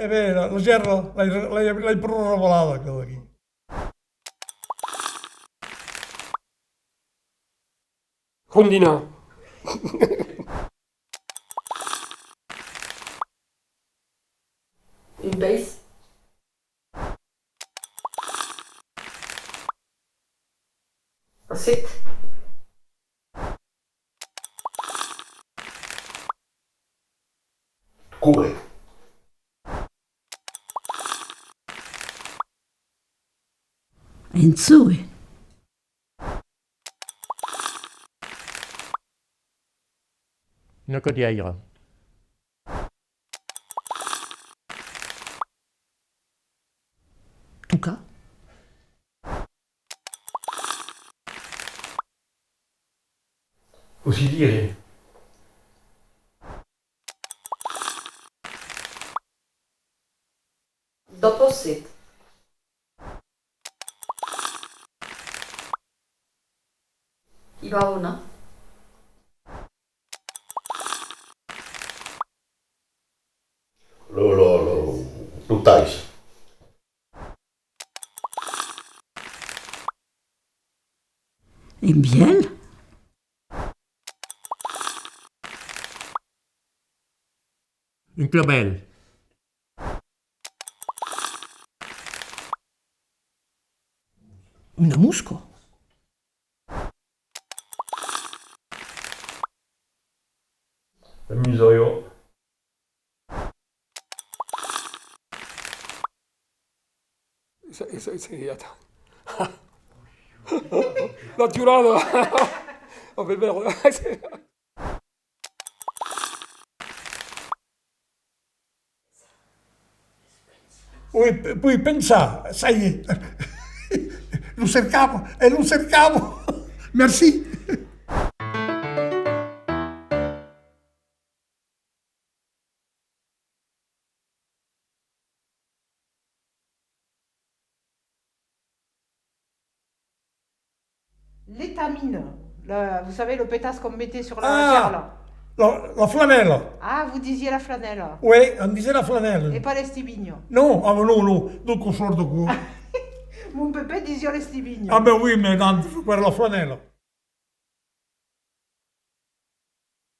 È vero, la gerla l'hai proprio revelata quella qui. Rondina. Une base. Ensuite, Courir. Enzui. Una codiaira. Tuca. Ausiliere. d'opposite. Iba una. Lo tais. E biel. Un clabel. Una musco. Amusoio. Insegnato. L'ho giurato. Oh, è vero. Poi pensare, sai, lo cercavo e lo cercavo. Merci. L'étamine, vous savez, le pétasse qu'on mettait sur la Ah, gerle. la flanella. Ah, vous disiez la flanelle. Oui, on disait la flanella. Et pas les stibignes. Non, ah, non, non, donc on sort de quoi. Mon pépé disait les stibignes. Ah ben oui, mais non, per la flanella.